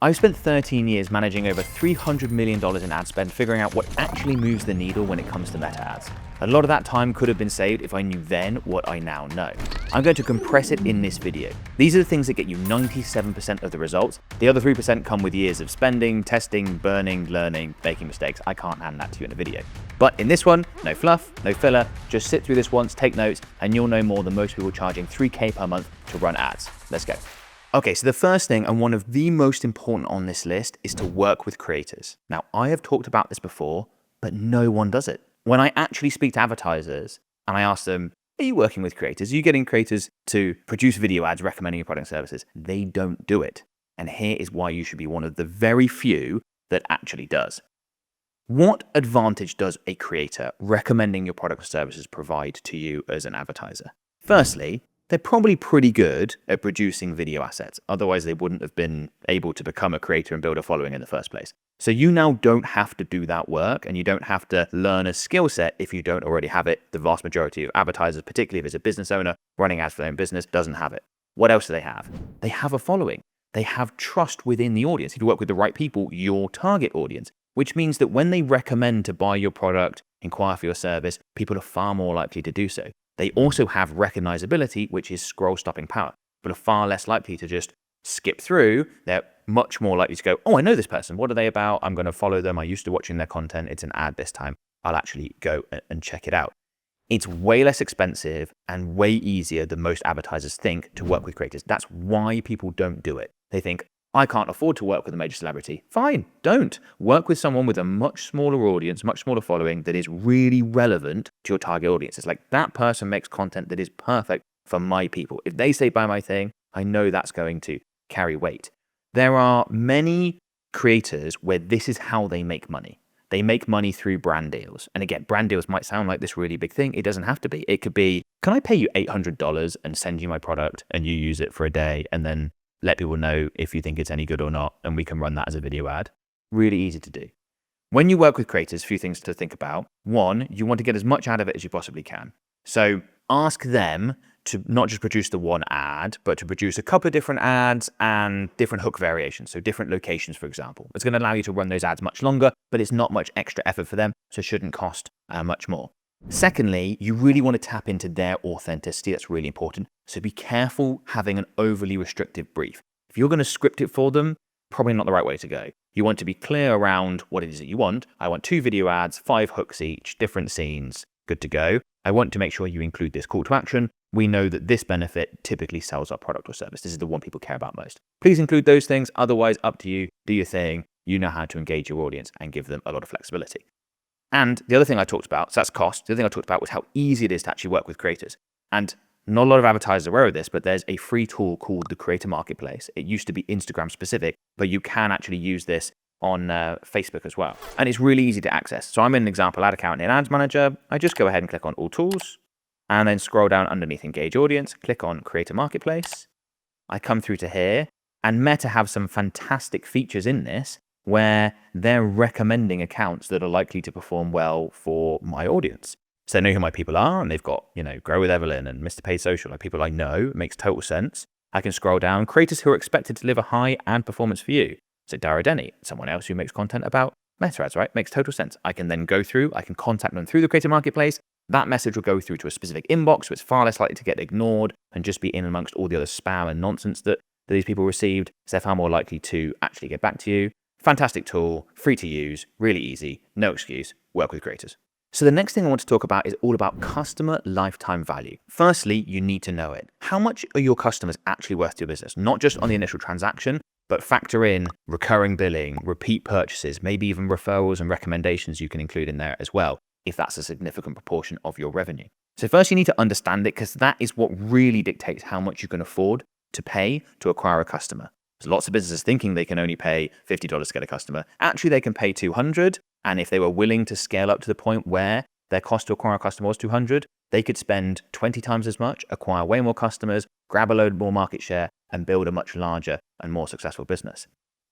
I've spent 13 years managing over $300 million in ad spend, figuring out what actually moves the needle when it comes to meta ads. A lot of that time could have been saved if I knew then what I now know. I'm going to compress it in this video. These are the things that get you 97% of the results. The other 3% come with years of spending, testing, burning, learning, making mistakes. I can't hand that to you in a video. But in this one, no fluff, no filler, just sit through this once, take notes, and you'll know more than most people charging $3K per month to run ads. Let's go. Okay, so the first thing, and one of the most important on this list, is to work with creators. Now, I have talked about this before, but no one does it. When I actually speak to advertisers and I ask them, are you working with creators? Are you getting creators to produce video ads recommending your product and services? They don't do it. And here is why you should be one of the very few that actually does. What advantage does a creator recommending your product or services provide to you as an advertiser? Firstly, they're probably pretty good at producing video assets. Otherwise, they wouldn't have been able to become a creator and build a following in the first place. So you now don't have to do that work, and you don't have to learn a skill set if you don't already have it. The vast majority of advertisers, particularly if it's a business owner running ads for their own business, doesn't have it. What else do they have? They have a following. They have trust within the audience. If you work with the right people, your target audience, which means that when they recommend to buy your product, inquire for your service, people are far more likely to do so. They also have recognizability, which is scroll stopping power. People are far less likely to just skip through. They're much more likely to go, oh, I know this person. What are they about? I'm going to follow them. I used to watching their content. It's an ad this time. I'll actually go and check it out. It's way less expensive and way easier than most advertisers think to work with creators. That's why people don't do it. They think, I can't afford to work with a major celebrity. Fine, don't. Work with someone with a much smaller audience, much smaller following that is really relevant to your target audience. It's like that person makes content that is perfect for my people. If they say buy my thing, I know that's going to carry weight. There are many creators where this is how they make money. They make money through brand deals. And again, brand deals might sound like this really big thing. It doesn't have to be. It could be, can I pay you $800 and send you my product and you use it for a day and then let people know if you think it's any good or not, and we can run that as a video ad. Really easy to do. When you work with creators, a few things to think about. One, you want to get as much out of it as you possibly can. So ask them to not just produce the one ad, but to produce a couple of different ads and different hook variations. So different locations, for example. It's going to allow you to run those ads much longer, but it's not much extra effort for them, so it shouldn't cost much more. Secondly, you really want to tap into their authenticity. That's really important. So be careful having an overly restrictive brief. If you're going to script it for them, probably not the right way to go. You want to be clear around what it is that you want. I want 2 video ads, 5 hooks each, different scenes, good to go. I want to make sure you include this call to action. We know that this benefit typically sells our product or service. This is the one people care about most. Please include those things. Otherwise, up to you. Do your thing. You know how to engage your audience and give them a lot of flexibility. And the other thing I talked about, so that's cost. The other thing I talked about was how easy it is to actually work with creators. And not a lot of advertisers are aware of this, but there's a free tool called the Creator Marketplace. It used to be Instagram specific, but you can actually use this on Facebook as well. And it's really easy to access. So I'm in an example ad account in Ads Manager. I just go ahead and click on All Tools and then scroll down underneath Engage Audience, click on Creator Marketplace. I come through to here, and Meta have some fantastic features in this where they're recommending accounts that are likely to perform well for my audience. So they know who my people are, and they've got, Grow with Evelyn and Mr. Paid Social, like people I know. It makes total sense. I can scroll down, creators who are expected to deliver high ad performance for you. So Dara Denny, someone else who makes content about Meta ads, right? Makes total sense. I can then go through, I can contact them through the Creator Marketplace. That message will go through to a specific inbox, so it's far less likely to get ignored and just be in amongst all the other spam and nonsense that these people received. So they're far more likely to actually get back to you. Fantastic tool, free to use, really easy, no excuse, work with creators. So the next thing I want to talk about is all about customer lifetime value. Firstly, you need to know it. How much are your customers actually worth to your business? Not just on the initial transaction, but factor in recurring billing, repeat purchases, maybe even referrals and recommendations you can include in there as well, if that's a significant proportion of your revenue. So first you need to understand it, because that is what really dictates how much you can afford to pay to acquire a customer. There's lots of businesses thinking they can only pay $50 to get a customer. Actually, they can pay $200. And if they were willing to scale up to the point where their cost to acquire a customer was $200, they could spend 20 times as much, acquire way more customers, grab a load more market share, and build a much larger and more successful business.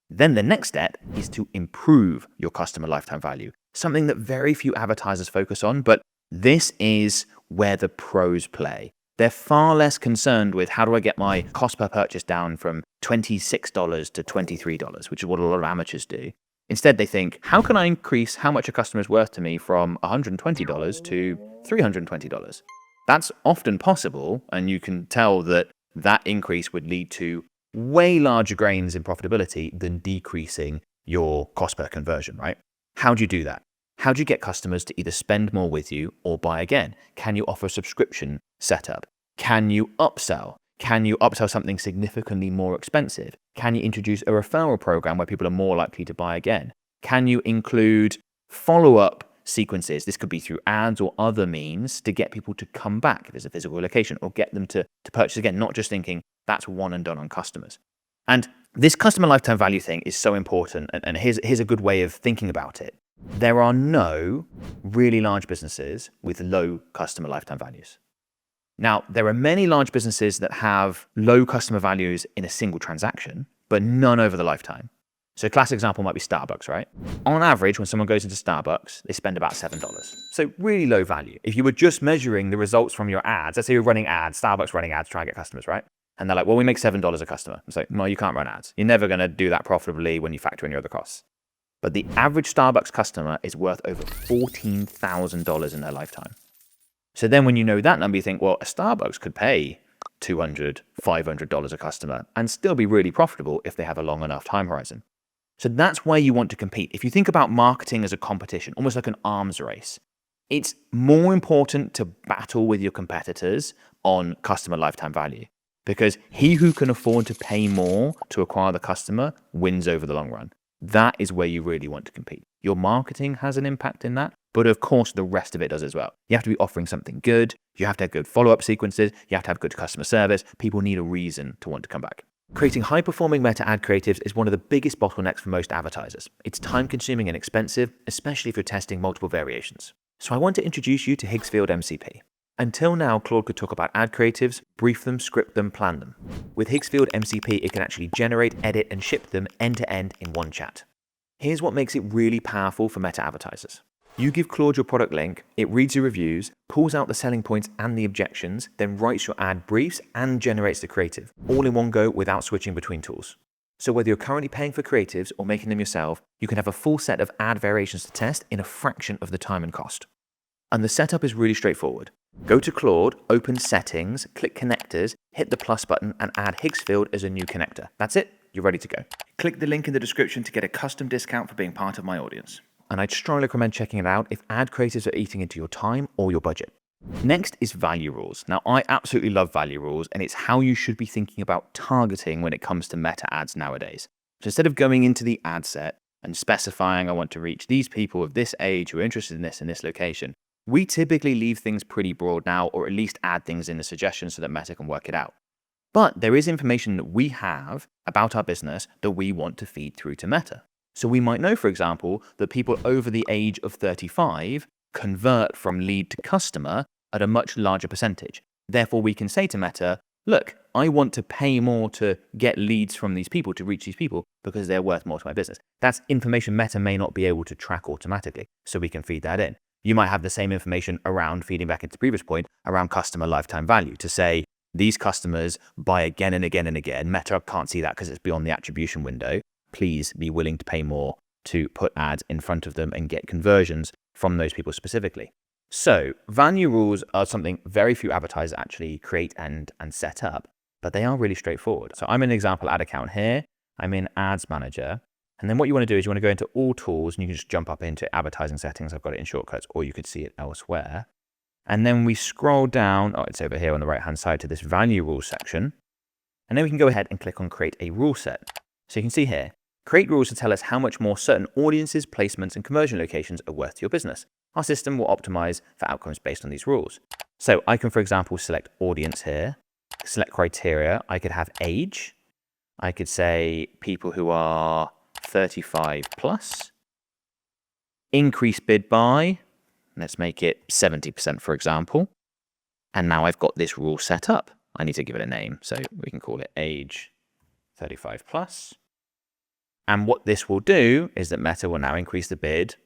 Then the next step is to improve your customer lifetime value, something that very few advertisers focus on, but this is where the pros play. They're far less concerned with how do I get my cost per purchase down from $26 to $23, which is what a lot of amateurs do. Instead, they think, how can I increase how much a customer is worth to me from $120 to $320? That's often possible, and you can tell that that increase would lead to way larger gains in profitability than decreasing your cost per conversion, right? How do you do that? How do you get customers to either spend more with you or buy again? Can you offer a subscription setup? Can you upsell? Can you upsell something significantly more expensive? Can you introduce a referral program where people are more likely to buy again? Can you include follow-up sequences? This could be through ads or other means to get people to come back if there's a physical location, or get them to purchase again, not just thinking that's one and done on customers. And this customer lifetime value thing is so important. And here's a good way of thinking about it. There are no really large businesses with low customer lifetime values. Now, there are many large businesses that have low customer values in a single transaction, but none over the lifetime. So a classic example might be Starbucks, right? On average, when someone goes into Starbucks, they spend about $7. So really low value. If you were just measuring the results from your ads, let's say you're running ads, Starbucks running ads, trying to get customers, right? And they're like, well, we make $7 a customer. It's like, well, you can't run ads. You're never going to do that profitably when you factor in your other costs. But the average Starbucks customer is worth over $14,000 in their lifetime. So then when you know that number, you think, well, a Starbucks could pay $200, $500 a customer and still be really profitable if they have a long enough time horizon. So that's where you want to compete. If you think about marketing as a competition, almost like an arms race, it's more important to battle with your competitors on customer lifetime value, because he who can afford to pay more to acquire the customer wins over the long run. That is where you really want to compete. Your marketing has an impact in that, but of course the rest of it does as well. You have to be offering something good. You have to have good follow-up sequences. You have to have good customer service. People need a reason to want to come back. Creating high-performing meta ad creatives is one of the biggest bottlenecks for most advertisers. It's time-consuming and expensive, especially if you're testing multiple variations. So I want to introduce you to Higgsfield MCP. Until now, Claude could talk about ad creatives, brief them, script them, plan them. With Higgsfield MCP, it can actually generate, edit, and ship them end-to-end in one chat. Here's what makes it really powerful for meta advertisers. You give Claude your product link, it reads your reviews, pulls out the selling points and the objections, then writes your ad briefs and generates the creative, all in one go without switching between tools. So whether you're currently paying for creatives or making them yourself, you can have a full set of ad variations to test in a fraction of the time and cost. And the setup is really straightforward. Go to Claude, open Settings, click Connectors, hit the plus button and add Higgsfield as a new connector. That's it, you're ready to go. Click the link in the description to get a custom discount for being part of my audience. And I'd strongly recommend checking it out if ad creatives are eating into your time or your budget. Next is value rules. Now, I absolutely love value rules, and it's how you should be thinking about targeting when it comes to meta ads nowadays. So instead of going into the ad set and specifying I want to reach these people of this age who are interested in this location, we typically leave things pretty broad now, or at least add things in the suggestions so that Meta can work it out. But there is information that we have about our business that we want to feed through to Meta. So we might know, for example, that people over the age of 35 convert from lead to customer at a much larger percentage. Therefore, we can say to Meta, look, I want to pay more to get leads from these people, to reach these people, because they're worth more to my business. That's information Meta may not be able to track automatically, so we can feed that in. You might have the same information around, feeding back into the previous point, around customer lifetime value to say, these customers buy again and again and again. Meta can't see that because it's beyond the attribution window. Please be willing to pay more to put ads in front of them and get conversions from those people specifically. So value rules are something very few advertisers actually create and set up, but they are really straightforward. So I'm in an example ad account here. I'm in Ads Manager. And then what you want to do is you want to go into all tools and you can just jump up into advertising settings. I've got it in shortcuts, or you could see it elsewhere. And then we scroll down, it's over here on the right-hand side to this value rules section. And then we can go ahead and click on create a rule set. So you can see here, create rules to tell us how much more certain audiences, placements, and conversion locations are worth to your business. Our system will optimize for outcomes based on these rules. So I can, for example, select audience here, select criteria. I could have age. I could say people who are 35 plus, increase bid by, let's make it 70%, for example. And now I've got this rule set up. I need to give it a name, so we can call it age 35 plus. And what this will do is that Meta will now increase the bid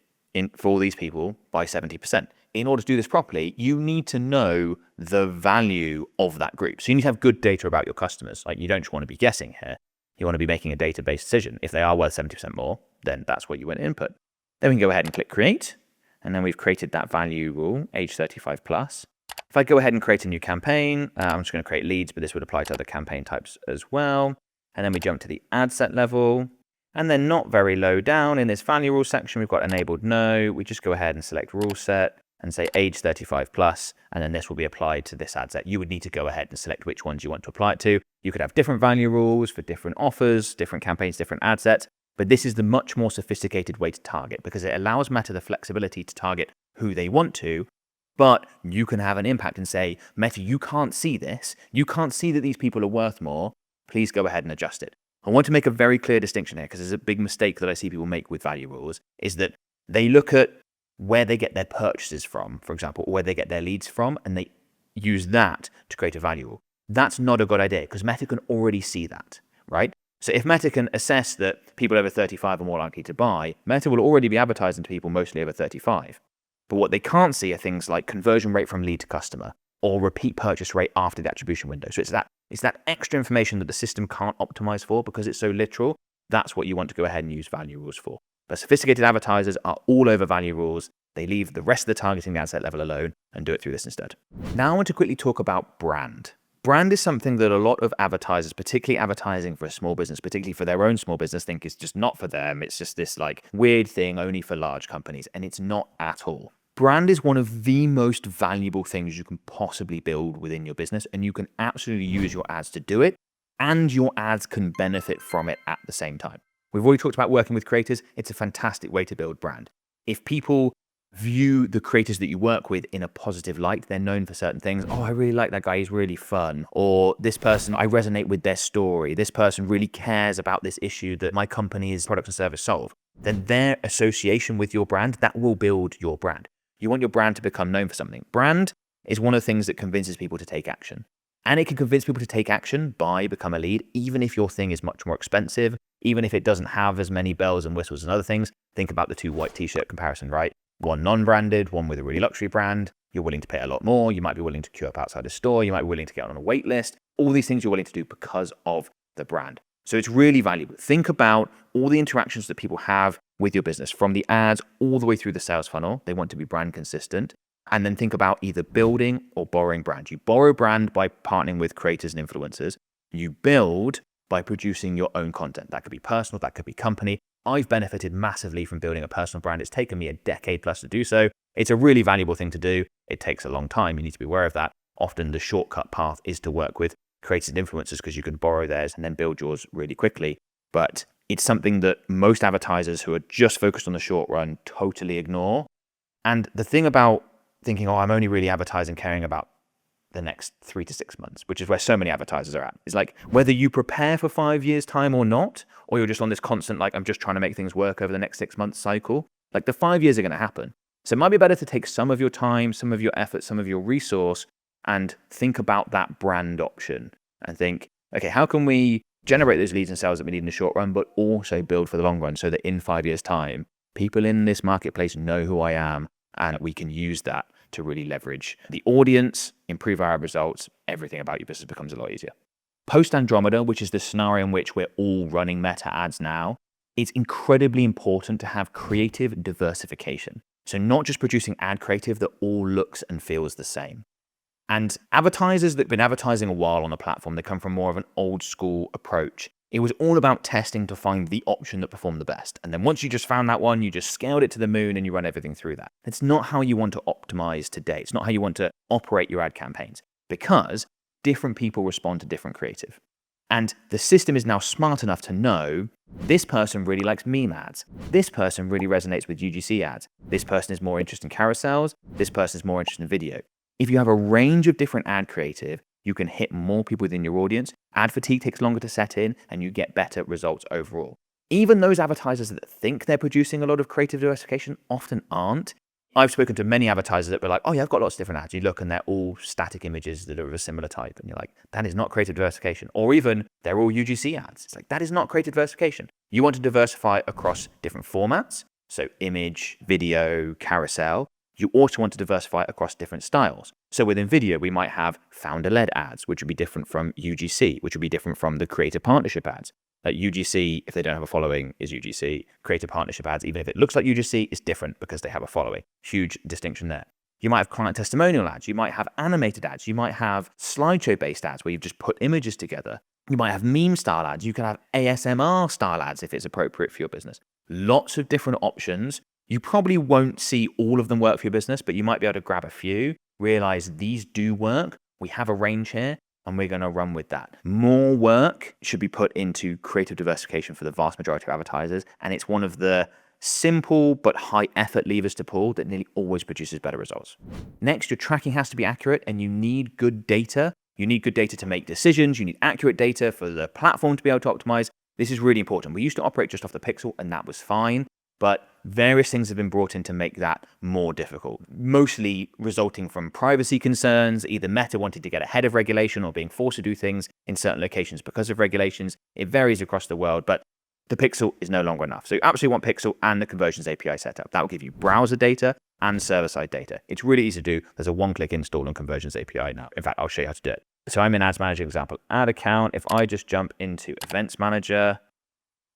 for all these people by 70%. in order to do this properly, you need to know the value of that group. So you need to have good data about your customers. Like, you don't just want to be guessing here. You want to be making a data-based decision. If they are worth 70% more, then that's what you want to input. Then we can go ahead and click create. And then we've created that value rule, age 35 plus. If I go ahead and create a new campaign, I'm just going to create leads, but this would apply to other campaign types as well. And then we jump to the ad set level. And then not very low down in this value rule section, we've got enabled no. We just go ahead and select rule set and say age 35 plus, and then this will be applied to this ad set. You would need to go ahead and select which ones you want to apply it to. You could have different value rules for different offers, different campaigns, different ad sets, but this is the much more sophisticated way to target because it allows Meta the flexibility to target who they want to, but you can have an impact and say, Meta, you can't see this. You can't see that these people are worth more. Please go ahead and adjust it. I want to make a very clear distinction here because there's a big mistake that I see people make with value rules is that they look at where they get their purchases from, for example, or where they get their leads from, and they use that to create a value rule. That's not a good idea because Meta can already see that, right? So if Meta can assess that people over 35 are more likely to buy, Meta will already be advertising to people mostly over 35. But what they can't see are things like conversion rate from lead to customer or repeat purchase rate after the attribution window. So it's that extra information that the system can't optimize for because it's so literal. That's what you want to go ahead and use value rules for. But sophisticated advertisers are all over value rules. They leave the rest of the targeting ad set level alone and do it through this instead. Now I want to quickly talk about brand. Brand is something that a lot of advertisers, particularly advertising for a small business, particularly for their own small business, think is just not for them. It's just this like weird thing only for large companies, and it's not at all. Brand is one of the most valuable things you can possibly build within your business, and you can absolutely use your ads to do it, and your ads can benefit from it at the same time. We've already talked about working with creators. It's a fantastic way to build brand. If people view the creators that you work with in a positive light, they're known for certain things. Oh, I really like that guy. He's really fun. Or this person, I resonate with their story. This person really cares about this issue that my company's product and service solve. Then their association with your brand, that will build your brand. You want your brand to become known for something. Brand is one of the things that convinces people to take action. And it can convince people to take action by become a lead, even if your thing is much more expensive, even if it doesn't have as many bells and whistles and other things. Think about the two white t-shirt comparison, right? One non-branded, one with a really luxury brand. You're willing to pay a lot more. You might be willing to queue up outside a store. You might be willing to get on a wait list. All these things you're willing to do because of the brand. So it's really valuable. Think about all the interactions that people have with your business, from the ads all the way through the sales funnel. They want to be brand consistent. And then think about either building or borrowing brand. You borrow brand by partnering with creators and influencers. You build by producing your own content. That could be personal, that could be company. I've benefited massively from building a personal brand. It's taken me a decade plus to do so. It's a really valuable thing to do. It takes a long time. You need to be aware of that. Often the shortcut path is to work with creators and influencers because you can borrow theirs and then build yours really quickly. But it's something that most advertisers who are just focused on the short run totally ignore. And the thing about thinking, oh, I'm only really advertising caring about the next 3 to 6 months, which is where so many advertisers are at. It's like whether you prepare for 5 years time or not, or you're just on this constant, like, I'm just trying to make things work over the next 6 months cycle, like the 5 years are going to happen. So it might be better to take some of your time, some of your effort, some of your resource and think about that brand option and think, okay, how can we generate those leads and sales that we need in the short run, but also build for the long run so that in 5 years time, people in this marketplace know who I am and we can use that to really leverage the audience, improve our results, everything about your business becomes a lot easier. Post Andromeda, which is the scenario in which we're all running meta ads now, it's incredibly important to have creative diversification. So not just producing ad creative that all looks and feels the same. And advertisers that have been advertising a while on the platform, they come from more of an old school approach. It was all about testing to find the option that performed the best. And then once you just found that one, you just scaled it to the moon and you run everything through that. It's not how you want to optimize today. It's not how you want to operate your ad campaigns because different people respond to different creative. And the system is now smart enough to know this person really likes meme ads. This person really resonates with UGC ads. This person is more interested in carousels. This person is more interested in video. If you have a range of different ad creative, you can hit more people within your audience. Ad fatigue takes longer to set in and you get better results overall. Even those advertisers that think they're producing a lot of creative diversification often aren't. I've spoken to many advertisers that were like, oh yeah, I've got lots of different ads. You look and they're all static images that are of a similar type. And you're like, that is not creative diversification. Or even they're all UGC ads. It's like, that is not creative diversification. You want to diversify across different formats. So image, video, carousel. You also want to diversify across different styles. So within video, we might have founder-led ads, which would be different from UGC, which would be different from the creator partnership ads. UGC, if they don't have a following, is UGC. Creator partnership ads, even if it looks like UGC, is different because they have a following. Huge distinction there. You might have client testimonial ads. You might have animated ads. You might have slideshow-based ads where you've just put images together. You might have meme-style ads. You can have ASMR-style ads if it's appropriate for your business. Lots of different options. You probably won't see all of them work for your business, but you might be able to grab a few, realize these do work. We have a range here, and we're going to run with that. More work should be put into creative diversification for the vast majority of advertisers, and it's one of the simple but high effort levers to pull that nearly always produces better results. Next, your tracking has to be accurate, and you need good data. You need good data to make decisions. You need accurate data for the platform to be able to optimize. This is really important. We used to operate just off the pixel, and that was fine. But various things have been brought in to make that more difficult, mostly resulting from privacy concerns, either Meta wanting to get ahead of regulation or being forced to do things in certain locations because of regulations. It varies across the world, but the pixel is no longer enough. So you absolutely want pixel and the conversions API setup. That will give you browser data and server-side data. It's really easy to do. There's a one-click install on conversions API now. In fact, I'll show you how to do it. So I'm in Ads Manager example, ad account. If I just jump into Events Manager,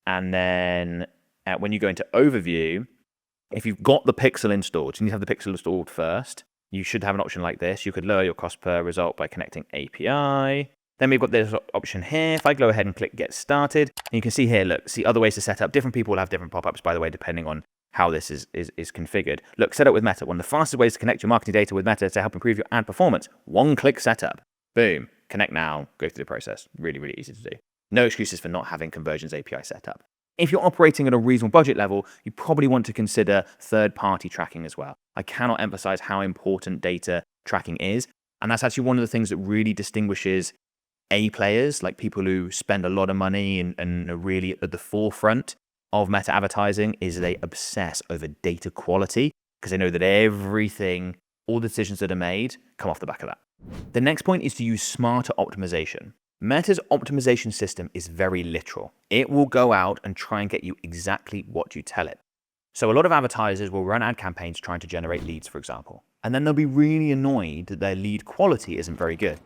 and then when you go into overview, if you've got the pixel installed, you need to have the pixel installed first. You should have an option like this. You could lower your cost per result by connecting API. Then we've got this option here. If I go ahead and click get started, and you can see here, look, see other ways to set up. Different people will have different pop-ups, by the way, depending on how this is configured. Look, set up with Meta. One of the fastest ways to connect your marketing data with Meta to help improve your ad performance. One-click setup. Boom. Connect now. Go through the process. Really, really easy to do. No excuses for not having conversions API set up. If you're operating at a reasonable budget level, you probably want to consider third-party tracking as well. I cannot emphasize how important data tracking is. And that's actually one of the things that really distinguishes A players, like people who spend a lot of money and are really at the forefront of meta advertising, is they obsess over data quality because they know that everything, all the decisions that are made come off the back of that. The next point is to use smarter optimization. Meta's optimization system is very literal. It will go out and try and get you exactly what you tell it. So a lot of advertisers will run ad campaigns trying to generate leads, for example, and then they'll be really annoyed that their lead quality isn't very good.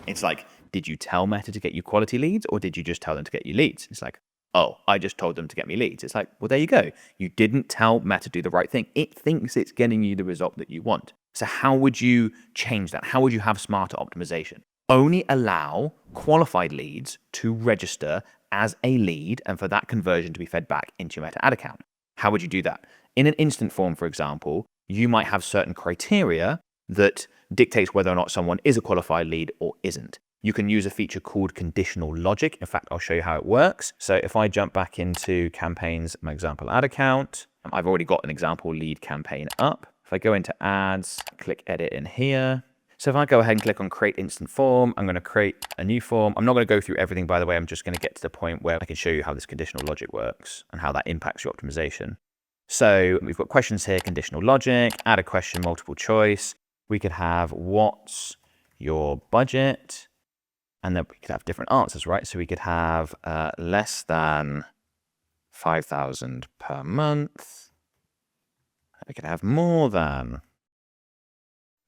It's like, did you tell Meta to get you quality leads, or did you just tell them to get you leads? It's like, oh, I just told them to get me leads. It's like, well, there you go. You didn't tell Meta to do the right thing. It thinks it's getting you the result that you want. So how would you change that? How would you have smarter optimization? Only allow qualified leads to register as a lead and for that conversion to be fed back into your Meta ad account. How would you do that? In an instant form, for example, you might have certain criteria that dictates whether or not someone is a qualified lead or isn't. You can use a feature called conditional logic. In fact, I'll show you how it works. So if I jump back into campaigns, my example ad account, I've already got an example lead campaign up. If I go into ads, click edit in here. So if I go ahead and click on create instant form, I'm going to create a new form. I'm not going to go through everything, by the way. I'm just going to get to the point where I can show you how this conditional logic works and how that impacts your optimization. So we've got questions here, conditional logic, add a question, multiple choice. We could have what's your budget? And then we could have different answers, right? So we could have less than 5,000 per month. We could have more than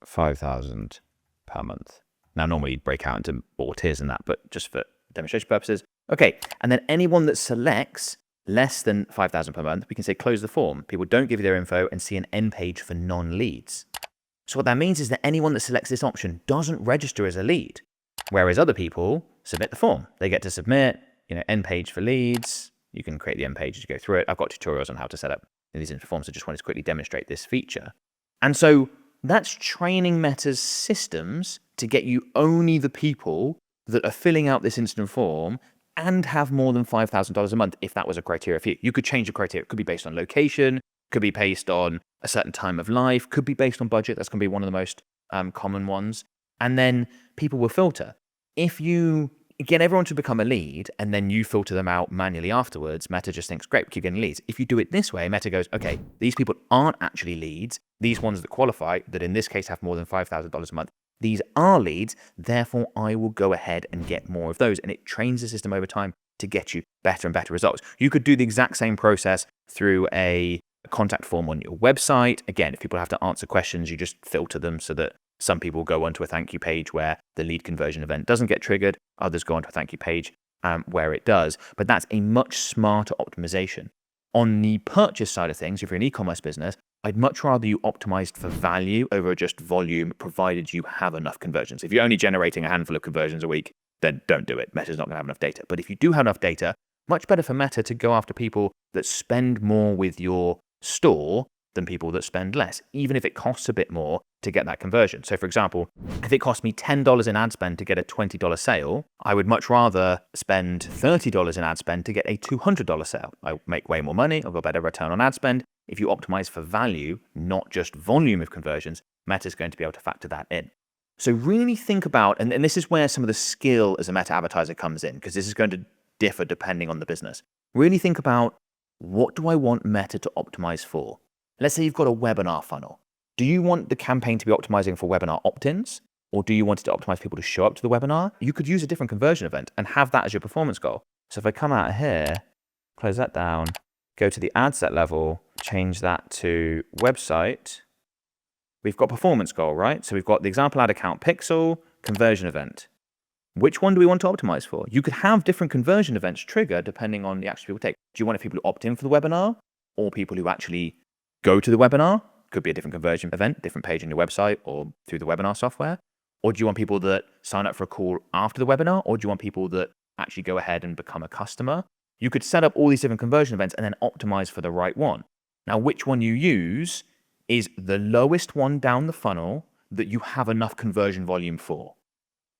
5,000 per month. Now, normally you'd break out into more tiers than that, but just for demonstration purposes. Okay, and then anyone that selects less than 5,000 per month, we can say close the form. People don't give you their info and see an end page for non-leads. So what that means is that anyone that selects this option doesn't register as a lead, whereas other people submit the form. They get to submit, end page for leads. You can create the end page as you go through it. I've got tutorials on how to set up these instant forms. I just wanted to quickly demonstrate this feature. And so that's training Meta's systems to get you only the people that are filling out this instant form and have more than $5,000 a month, if that was a criteria for you. You could change the criteria. It could be based on location, could be based on a certain time of life, could be based on budget. That's going to be one of the most common ones. And then people will filter. If you get everyone to become a lead and then you filter them out manually afterwards, Meta just thinks, great, we keep getting leads. If you do it this way, Meta goes, okay, these people aren't actually leads. These ones that qualify, that in this case have more than $5,000 a month, these are leads. Therefore, I will go ahead and get more of those. And it trains the system over time to get you better and better results. You could do the exact same process through a contact form on your website. Again, if people have to answer questions, you just filter them so that some people go onto a thank you page where the lead conversion event doesn't get triggered. Others go onto a thank you page where it does. But that's a much smarter optimization. On the purchase side of things, if you're an e-commerce business, I'd much rather you optimized for value over just volume, provided you have enough conversions. If you're only generating a handful of conversions a week, then don't do it. Meta's not going to have enough data. But if you do have enough data, much better for Meta to go after people that spend more with your store than people that spend less, even if it costs a bit more to get that conversion. So for example, if it cost me $10 in ad spend to get a $20 sale, I would much rather spend $30 in ad spend to get a $200 sale. I make way more money, I've got better return on ad spend. If you optimize for value, not just volume of conversions, Meta's going to be able to factor that in. So really think about, and this is where some of the skill as a Meta advertiser comes in, because this is going to differ depending on the business. Really think about, what do I want Meta to optimize for? Let's say you've got a webinar funnel. Do you want the campaign to be optimizing for webinar opt-ins, or do you want it to optimize people to show up to the webinar? You could use a different conversion event and have that as your performance goal. So if I come out of here, close that down, go to the ad set level, change that to website, we've got performance goal, right? So we've got the example ad account pixel, conversion event. Which one do we want to optimize for? You could have different conversion events trigger depending on the actions people take. Do you want people who opt in for the webinar, or people who actually go to the webinar? Could be a different conversion event, different page on your website or through the webinar software. Or do you want people that sign up for a call after the webinar? Or do you want people that actually go ahead and become a customer? You could set up all these different conversion events and then optimize for the right one. Now, which one you use is the lowest one down the funnel that you have enough conversion volume for.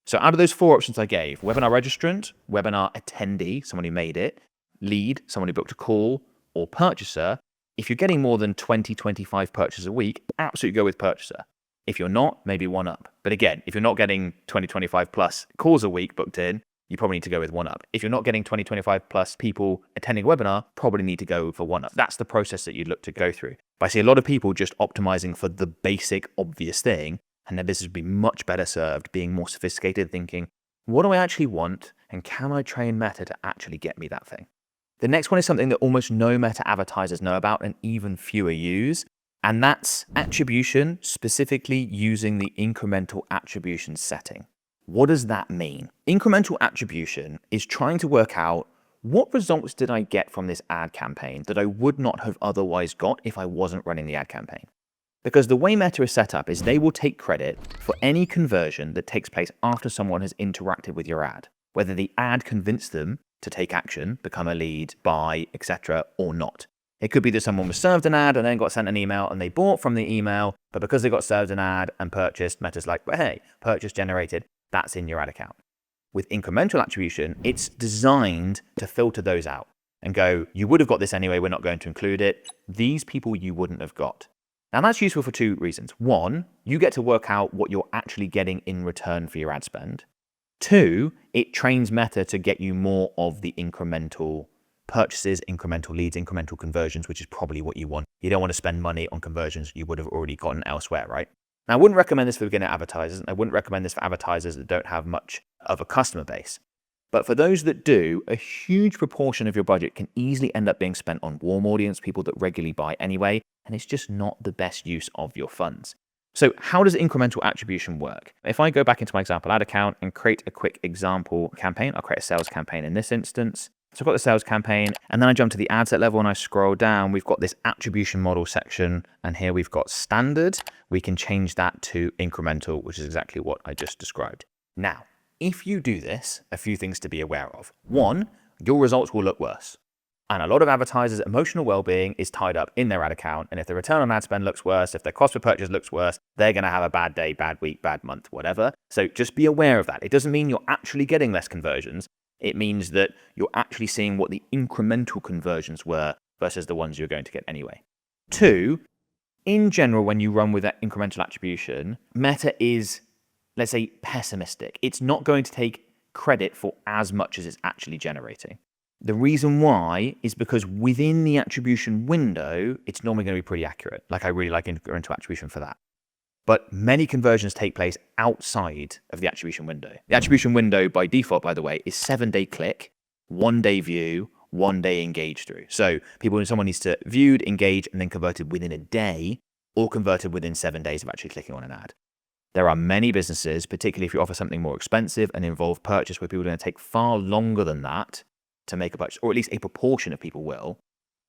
So out of those 4 options I gave, webinar registrant, webinar attendee, someone who made it, lead, someone who booked a call, or purchaser, if you're getting more than 20, 25 purchases a week, absolutely go with purchaser. If you're not, maybe one up. But again, if you're not getting 20, 25 plus calls a week booked in, you probably need to go with one up. If you're not getting 20, 25 plus people attending a webinar, probably need to go for one up. That's the process that you'd look to go through. But I see a lot of people just optimizing for the basic, obvious thing. And then this would be much better served being more sophisticated, thinking, what do I actually want? And can I train Meta to actually get me that thing? The next one is something that almost no Meta advertisers know about and even fewer use. And that's attribution, specifically using the incremental attribution setting. What does that mean? Incremental attribution is trying to work out, what results did I get from this ad campaign that I would not have otherwise got if I wasn't running the ad campaign? Because the way Meta is set up is they will take credit for any conversion that takes place after someone has interacted with your ad, whether the ad convinced them to take action, become a lead, buy, etc., or not. It could be that someone was served an ad and then got sent an email and they bought from the email, but because they got served an ad and purchased, Meta's like, well, hey, purchase generated, that's in your ad account. With incremental attribution, it's designed to filter those out and go, you would have got this anyway, we're not going to include it. These people you wouldn't have got. Now that's useful for 2 reasons. 1, you get to work out what you're actually getting in return for your ad spend. 2, it trains Meta to get you more of the incremental purchases, incremental leads, incremental conversions, which is probably what you want. You don't want to spend money on conversions you would have already gotten elsewhere, right? Now, I wouldn't recommend this for beginner advertisers, and I wouldn't recommend this for advertisers that don't have much of a customer base. But for those that do, a huge proportion of your budget can easily end up being spent on warm audience, people that regularly buy anyway, and it's just not the best use of your funds. So how does incremental attribution work? If I go back into my example ad account and create a quick example campaign, I'll create a sales campaign in this instance. So I've got the sales campaign, and then I jump to the ad set level and I scroll down. We've got this attribution model section, and here we've got standard. We can change that to incremental, which is exactly what I just described. Now, if you do this, a few things to be aware of. 1, your results will look worse. And a lot of advertisers' emotional well-being is tied up in their ad account. And if the return on ad spend looks worse, if their cost per purchase looks worse, they're going to have a bad day, bad week, bad month, whatever. So just be aware of that. It doesn't mean you're actually getting less conversions. It means that you're actually seeing what the incremental conversions were versus the ones you're going to get anyway. 2, in general, when you run with that incremental attribution, Meta is, let's say, pessimistic. It's not going to take credit for as much as it's actually generating. The reason why is because within the attribution window, it's normally going to be pretty accurate. Like I really like incremental attribution for that. But many conversions take place outside of the attribution window. The attribution window by default, by the way, is 7-day click, 1-day view, one day engaged through. So someone needs to viewed, engaged, and then converted within a day, or converted within 7 days of actually clicking on an ad. There are many businesses, particularly if you offer something more expensive and involve purchase, where people are going to take far longer than that to make a purchase, or at least a proportion of people will.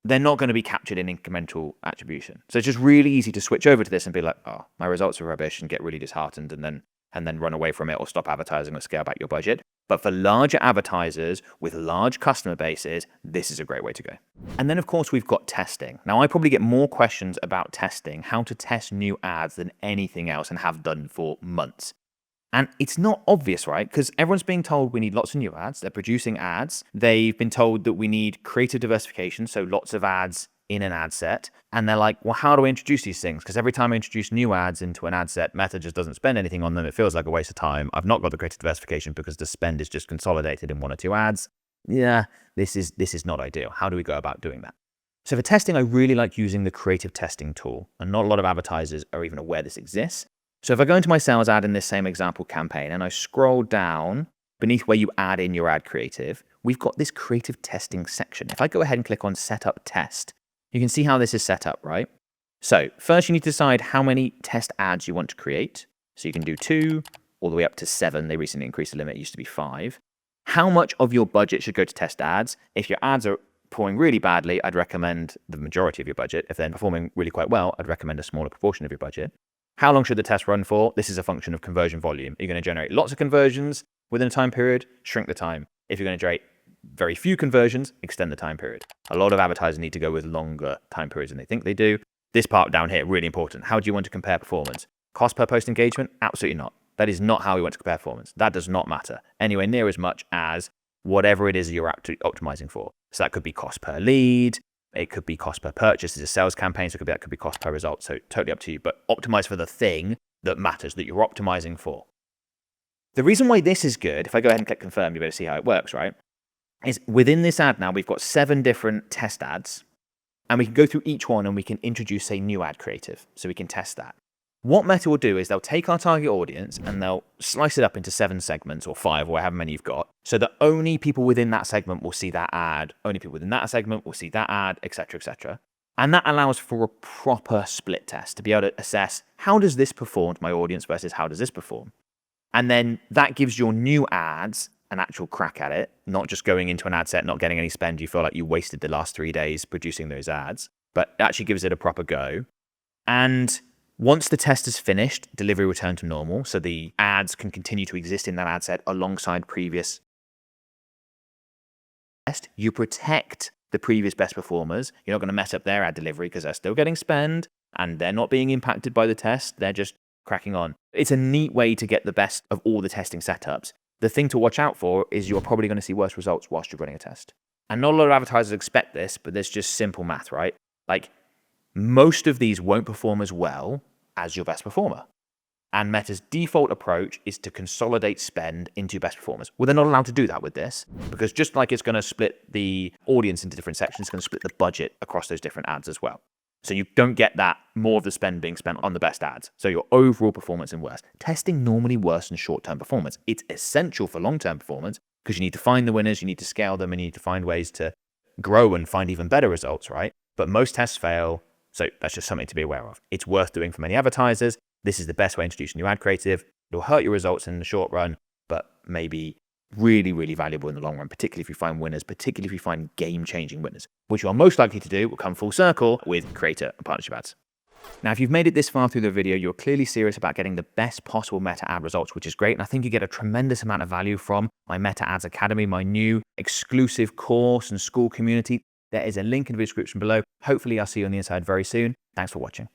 They're not going to be captured in incremental attribution. So it's just really easy to switch over to this and be like, oh, my results are rubbish, and get really disheartened and then run away from it or stop advertising or scale back your budget. But for larger advertisers with large customer bases, this is a great way to go. And then, of course, we've got testing. Now, I probably get more questions about testing, how to test new ads, than anything else, and have done for months. And it's not obvious, right? Because everyone's being told we need lots of new ads. They're producing ads. They've been told that we need creative diversification, so lots of ads in an ad set. And they're like, well, how do I introduce these things? Because every time I introduce new ads into an ad set, Meta just doesn't spend anything on them. It feels like a waste of time. I've not got the creative diversification because the spend is just consolidated in 1 or 2 ads. Yeah, this is not ideal. How do we go about doing that? So for testing, I really like using the creative testing tool. And not a lot of advertisers are even aware this exists. So if I go into my sales ad in this same example campaign and I scroll down beneath where you add in your ad creative, we've got this creative testing section. If I go ahead and click on Setup Test, you can see how this is set up, right? So first you need to decide how many test ads you want to create. So you can do 2 all the way up to 7. They recently increased the limit. It used to be 5. How much of your budget should go to test ads? If your ads are performing really badly, I'd recommend the majority of your budget. If they're performing really quite well, I'd recommend a smaller proportion of your budget. How long should the test run for? This is a function of conversion volume. You're going to generate lots of conversions within a time period, shrink the time. If you're going to generate very few conversions, extend the time period. A lot of advertisers need to go with longer time periods than they think they do. This part down here, really important. How do you want to compare performance? Cost per post engagement? Absolutely not. That is not how we want to compare performance. That does not matter anywhere near as much as whatever it is you're optimizing for. So that could be cost per lead. It could be cost per purchase. It's a sales campaign, so that could be cost per result. So totally up to you, but optimize for the thing that matters, that you're optimizing for. The reason why this is good, if I go ahead and click confirm, you'll be able to see how it works, right? Is within this ad now, we've got 7 different test ads, and we can go through each one and we can introduce a new ad creative. So we can test that. What Meta will do is they'll take our target audience and they'll slice it up into 7 segments or 5 or however many you've got, so that only people within that segment will see that ad, only people within that segment will see that ad, etc., etc. And that allows for a proper split test to be able to assess, how does this perform to my audience versus how does this perform? And then that gives your new ads an actual crack at it, not just going into an ad set, not getting any spend. You feel like you wasted the last 3 days producing those ads, but actually gives it a proper go. And once the test is finished, delivery return to normal, so the ads can continue to exist in that ad set alongside previous test. You protect the previous best performers. You're not going to mess up their ad delivery because they're still getting spend and they're not being impacted by the test. They're just cracking on. It's a neat way to get the best of all the testing setups. The thing to watch out for is you're probably going to see worse results whilst you're running a test. And not a lot of advertisers expect this, but there's just simple math, right? Like, most of these won't perform as well as your best performer. And Meta's default approach is to consolidate spend into best performers. Well, they're not allowed to do that with this, because just like it's going to split the audience into different sections, it's going to split the budget across those different ads as well. So you don't get that more of the spend being spent on the best ads. So your overall performance is worse. Testing normally worsens short-term performance. It's essential for long-term performance because you need to find the winners, you need to scale them, and you need to find ways to grow and find even better results, right? But most tests fail. So that's just something to be aware of. It's worth doing for many advertisers. This is the best way to introduce new ad creative. It'll hurt your results in the short run, but maybe really, really valuable in the long run, particularly if you find winners, particularly if you find game-changing winners, which you are most likely to do will come full circle with creator and partnership ads. Now, if you've made it this far through the video, you're clearly serious about getting the best possible Meta ad results, which is great. And I think you get a tremendous amount of value from my Meta Ads Academy, my new exclusive course and school community. There is a link in the description below. Hopefully, I'll see you on the inside very soon. Thanks for watching.